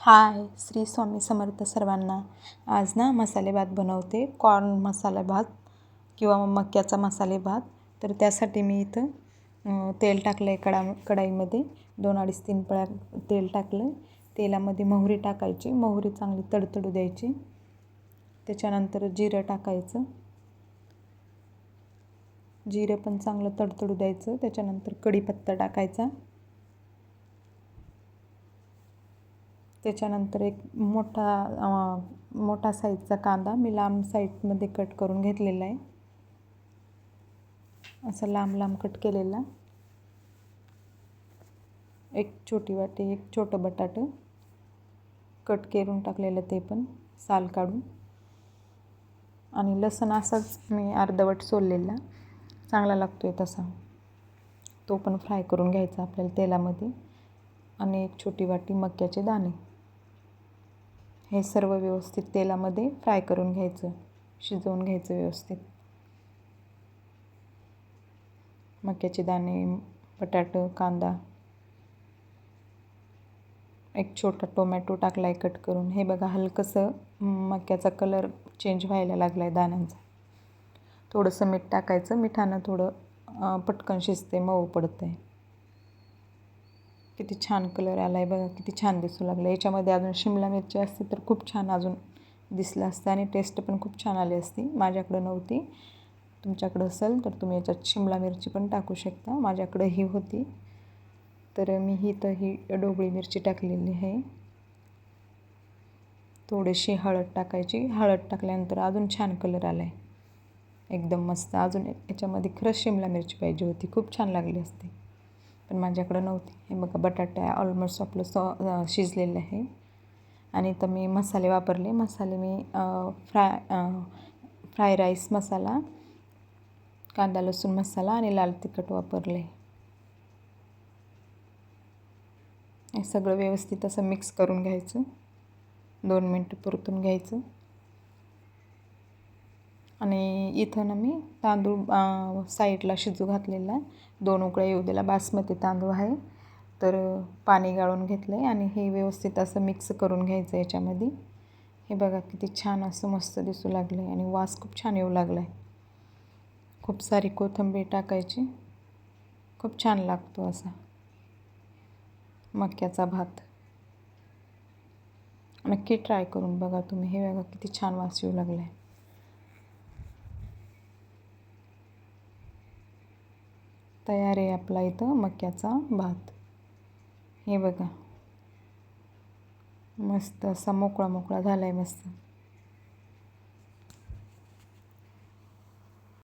हाय, श्री स्वामी समर्थ सर्वांना. आज ना मसाले भात बनवते, कॉर्न मसाला भात किंवा मक्याचा मसाले भात. तर त्यासाठी मी इथं तेल टाकलं आहे कढाईमध्ये 2-2.5-3 पळ्या तेल टाकलं. तेलामध्ये मोहरी टाकायची, मोहरी चांगली तडतडू द्यायची. त्याच्यानंतर जिरं टाकायचं, जिरं पण चांगलं तडतडू द्यायचं. त्याच्यानंतर कढीपत्ता टाकायचा. त्याच्यानंतर एक मोठा साईजचा कांदा मी लांब साईडमध्ये कट करून घेतलेला आहे, असं लांब लांब कट केलेला. एक छोटी वाटी, एक छोटं बटाटं कट करून टाकलेलं, ते पण साल काढून. आणि लसूण असाच मी अर्धवट सोललेला, चांगला लागतो आहे तसा, तो पण फ्राय करून घ्यायचा आपल्याला तेलामध्ये. आणि एक छोटी वाटी मक्याचे दाणे, हे सर्व व्यवस्थित तेलामध्ये फ्राय करून घ्यायचं, शिजवून घ्यायचं व्यवस्थित. मक्याचे दाणे, बटाटं, कांदा, एक छोटा टोमॅटो टाकला आहे कट करून. हे बघा, हलकंसं मक्याचा कलर चेंज व्हायला लागला आहे दाण्यांचा. थोडंसं मीठ टाकायचं, मिठानं थोडं पटकन शिजते, मऊ पडतं आहे. किती छान कलर आला आहे बघा, किती छान दिसू लागलं. याच्यामध्ये अजून शिमला मिरची असती तर खूप छान अजून दिसलं असतं आणि टेस्ट पण खूप छान आली असती. माझ्याकडं नव्हती, तुमच्याकडं असेल तर तुम्ही याच्यात शिमला मिरची पण टाकू शकता. माझ्याकडं ही होती तर मी ही ढोबळी मिरची टाकलेली आहे. थोडीशी हळद टाकायची. हळद टाकल्यानंतर अजून छान कलर आला आहे, एकदम मस्त. अजून याच्यामध्ये खरंच शिमला मिरची पाहिजे होती, खूप छान लागली असती, पण माझ्याकडं नव्हती. हे बघा, बटाटा ऑलमोस्ट आपलं शिजलेलं आहे. आणि इथं मी मसाले वापरले. मसाले मी फ्राय राईस मसाला, कांदा लसूण मसाला आणि लाल तिखट वापरले. हे सगळं व्यवस्थित असं मिक्स करून घ्यायचं, 2 मिनटं परतून घ्यायचं. आणि इथं ना मी तांदूळ साईडला शिजू घातलेला, 2 उकळ्या येऊ दिला. बासमती तांदूळ आहे, तर पाणी गाळून घेतलं आहे आणि हे व्यवस्थित असं मिक्स करून घ्यायचं याच्यामध्ये. हे बघा, किती छान असं मस्त दिसू लागलं आहे आणि वास खूप छान येऊ लागला आहे. खूप सारी कोथिंबीर टाकायची, खूप छान लागतो असा मक्याचा भात. नक्की ट्राय करून बघा तुम्ही. हे बघा, किती छान वास येऊ लागला आहे. तयार आहे आपला इथं मक्याचा भात. हे बघा, मस्त असा मोकळा मोकळा झाला आहे मस्त.